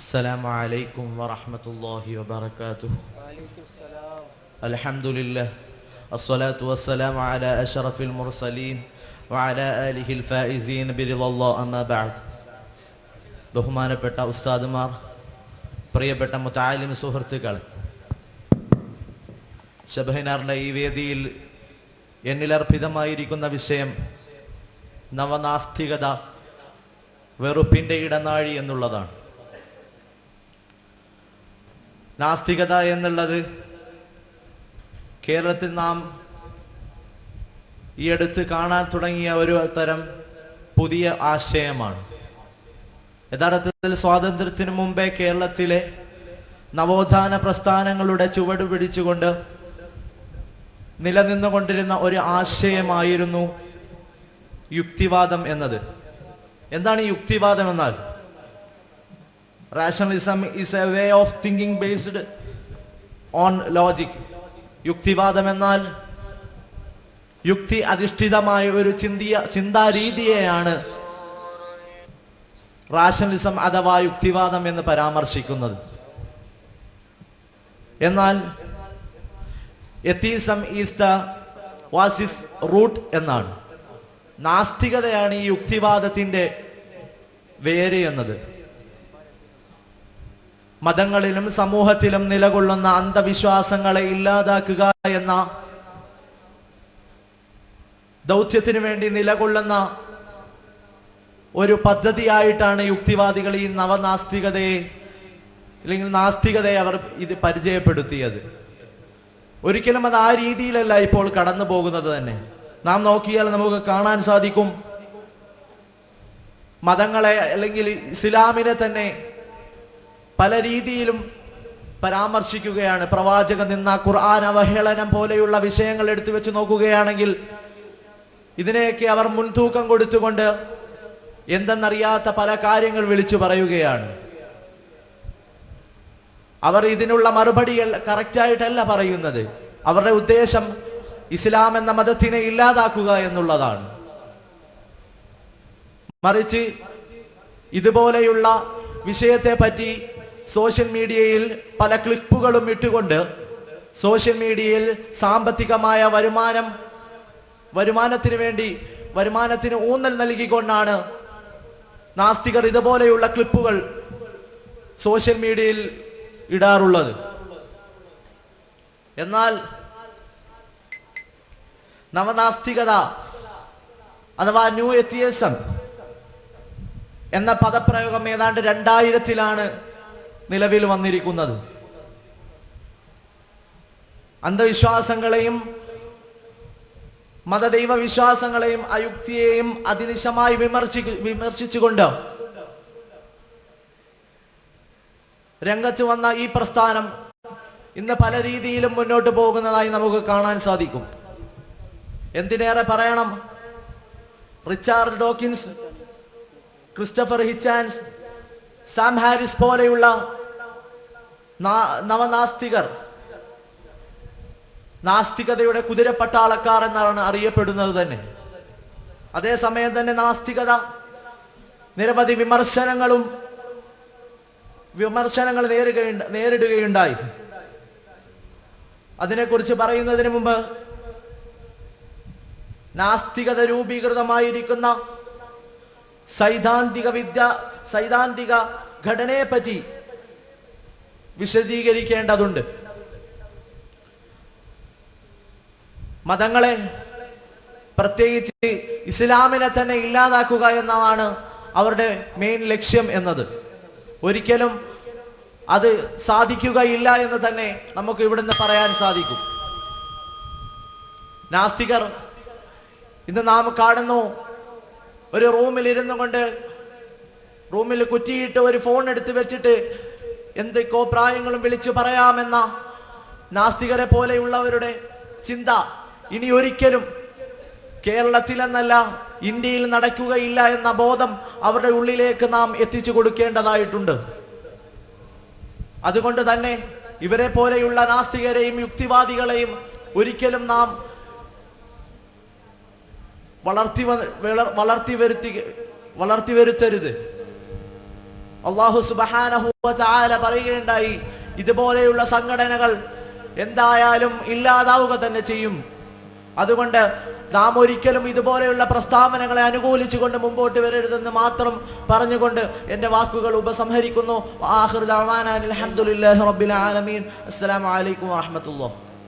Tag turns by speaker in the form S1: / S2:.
S1: السلام عليكم ورحمة الله وبركاته.
S2: وعليكم السلام.
S1: الحمد لله الصلاة والسلام على أشرف المرسلين وعلى آله الفائزين برضا الله أما بعد. ബഹുമാനപ്പെട്ട ഉസ്താദുമാർ, പ്രിയപ്പെട്ട മുതഅല്ലിം സുഹൃത്തുക്കൾ, ശബഹിനാറിന്റെ ഈ വേദിയിൽ എന്നിലർപ്പിതമായിരിക്കുന്ന വിഷയം നവനാസ്തികത, വെറുപ്പിന്റെ ഇടനാഴി എന്നുള്ളതാണ്. നാസ്തികത എന്നുള്ളത് കേരളത്തിൽ നാം ഈ അടുത്ത് കാണാൻ തുടങ്ങിയ ഒരു തരം പുതിയ ആശയമാണ്. യഥാർത്ഥത്തിൽ സ്വാതന്ത്ര്യത്തിന് മുമ്പേ കേരളത്തിലെ നവോത്ഥാന പ്രസ്ഥാനങ്ങളുടെ ചുവട് പിടിച്ചുകൊണ്ട് നിലനിന്നുകൊണ്ടിരുന്ന ഒരു ആശയമായിരുന്നു യുക്തിവാദം എന്നത്. എന്താണ് ഈ യുക്തിവാദം എന്നാൽ? Rationalism is a way of thinking based on logic. യുക്തിവാദം എന്നാൽ യുക്തി അധിഷ്ഠിതമായ ഒരു ചിന്താരീതിയെയാണ് റാഷണലിസം അഥവാ യുക്തിവാദം എന്ന് പരാമർശിക്കുന്നത്. എന്നാൽ എത്തിസം ഈസ് ദ വാസിസ് റൂട്ട് എന്നാണ്. നാസ്തികതയാണ് ഈ യുക്തിവാദത്തിന്റെ വേര് എന്നത്. മതങ്ങളിലും സമൂഹത്തിലും നിലകൊള്ളുന്ന അന്ധവിശ്വാസങ്ങളെ ഇല്ലാതാക്കുക എന്ന ദൗത്യത്തിന് വേണ്ടി നിലകൊള്ളുന്ന ഒരു പദ്ധതിയായിട്ടാണ് യുക്തിവാദികൾ ഈ നവനാസ്തികതയെ അല്ലെങ്കിൽ നാസ്തികതയെ അവർ ഇത് പരിചയപ്പെടുത്തിയത്. ഒരിക്കലും അത് ആ രീതിയിലല്ല ഇപ്പോൾ കടന്നു പോകുന്നത് തന്നെ. നാം നോക്കിയാൽ നമുക്ക് കാണാൻ സാധിക്കും, മതങ്ങളെ അല്ലെങ്കിൽ ഇസ്ലാമിനെ തന്നെ പല രീതിയിലും പരാമർശിക്കുകയാണ്. പ്രവാചക നിന്ന, ഖുർആൻ അവഹേളനം പോലെയുള്ള വിഷയങ്ങൾ എടുത്തു വെച്ച് നോക്കുകയാണെങ്കിൽ ഇതിനെയൊക്കെ അവർ മുൻതൂക്കം കൊടുത്തുകൊണ്ട് എന്തെന്നറിയാത്ത പല കാര്യങ്ങൾ വിളിച്ചു പറയുകയാണ്. അവർ ഇതിനുള്ള മറുപടി കറക്റ്റായിട്ടല്ല പറയുന്നത്. അവരുടെ ഉദ്ദേശം ഇസ്ലാം എന്ന മതത്തിനെ ഇല്ലാതാക്കുക എന്നുള്ളതാണ്. മറിച്ച് ഇതുപോലെയുള്ള വിഷയത്തെ പറ്റി സോഷ്യൽ മീഡിയയിൽ പല ക്ലിപ്പുകളും ഇട്ടുകൊണ്ട് സോഷ്യൽ മീഡിയയിൽ സാമ്പത്തികമായ വരുമാനത്തിന് ഊന്നൽ നൽകിക്കൊണ്ടാണ് നാസ്തികർ ഇതുപോലെയുള്ള ക്ലിപ്പുകൾ സോഷ്യൽ മീഡിയയിൽ ഇടാറുള്ളത്. എന്നാൽ നവനാസ്തികത അഥവാ ന്യൂ എത്തിയസം എന്ന പദപ്രയോഗം ഏതാണ്ട് 2000-ലാണ് നിലവിൽ വന്നിരിക്കുന്നത്. അന്ധവിശ്വാസങ്ങളെയും മതദൈവ വിശ്വാസങ്ങളെയും അയുക്തിയെയും അതിനിശമായി വിമർശിച്ചുകൊണ്ട് രംഗത്ത് വന്ന ഈ പ്രസ്ഥാനം ഇന്ന് പല രീതിയിലും മുന്നോട്ട് പോകുന്നതായി നമുക്ക് കാണാൻ സാധിക്കും. എന്തിനേറെ പറയണം, Richard Dawkins, Christopher Hitchens, Sam Harris പോലെയുള്ള നവനാസ്തികർ നാസ്തികതയുടെ കുതിരപ്പട്ടാളക്കാർ എന്നാണ് അറിയപ്പെടുന്നത് തന്നെ. അതേസമയം തന്നെ നാസ്തികത നിരവധി വിമർശനങ്ങൾ നേരിടുകയുണ്ടായി. അതിനെക്കുറിച്ച് പറയുന്നതിന് മുമ്പ് നാസ്തികത രൂപീകൃതമായിരിക്കുന്ന സൈദ്ധാന്തിക ഘടനയെ പറ്റി വിശദീകരിക്കേണ്ടതുണ്ട്. മതങ്ങളെ, പ്രത്യേകിച്ച് ഇസ്ലാമിനെ തന്നെ ഇല്ലാതാക്കുക എന്നതാണ് അവരുടെ മെയിൻ ലക്ഷ്യം എന്നത്. ഒരിക്കലും അത് സാധിക്കുകയില്ല എന്ന് തന്നെ നമുക്ക് ഇവിടുന്ന് പറയാൻ സാധിക്കും. നാസ്തികർ ഇന്ന് നാം കാണുന്നു, ഒരു റൂമിൽ ഇരുന്നു കൊണ്ട് റൂമിൽ കുറ്റിയിട്ട് ഒരു ഫോൺ എടുത്ത് വെച്ചിട്ട് എന്തൊക്കെ പ്രായങ്ങളും വിളിച്ചു പറയാമെന്ന നാസ്തികരെ പോലെയുള്ളവരുടെ ചിന്ത ഇനി ഒരിക്കലും കേരളത്തിലെന്നല്ല ഇന്ത്യയിൽ നടക്കുകയില്ല എന്ന ബോധം അവരുടെ ഉള്ളിലേക്ക് നാം എത്തിച്ചു കൊടുക്കേണ്ടതായിട്ടുണ്ട്. അതുകൊണ്ട് തന്നെ ഇവരെ പോലെയുള്ള നാസ്തികരെയും യുക്തിവാദികളെയും ഒരിക്കലും നാം വളർത്തി വരുത്തരുത്. അല്ലാഹു സുബ്ഹാനഹു വ തആല പറയുകയുണ്ടായി, ഇതുപോലെയുള്ള സംഘടനകൾ എന്തായാലും ഇല്ലാതാവുക തന്നെ ചെയ്യും. അതുകൊണ്ട് നാം ഒരിക്കലും ഇതുപോലെയുള്ള പ്രസ്താവനകളെ അനുകൂലിച്ചുകൊണ്ട് മുമ്പോട്ട് വരരുതെന്ന് മാത്രം പറഞ്ഞുകൊണ്ട് എൻ്റെ വാക്കുകൾ ഉപസംഹരിക്കുന്നു. ആഖിറു ദഅവാനാ അൽഹംദുലില്ലാഹി റബ്ബിൽ ആലമീൻ. അസ്സലാമു അലൈക്കും വറഹ്മത്തുള്ളാഹി.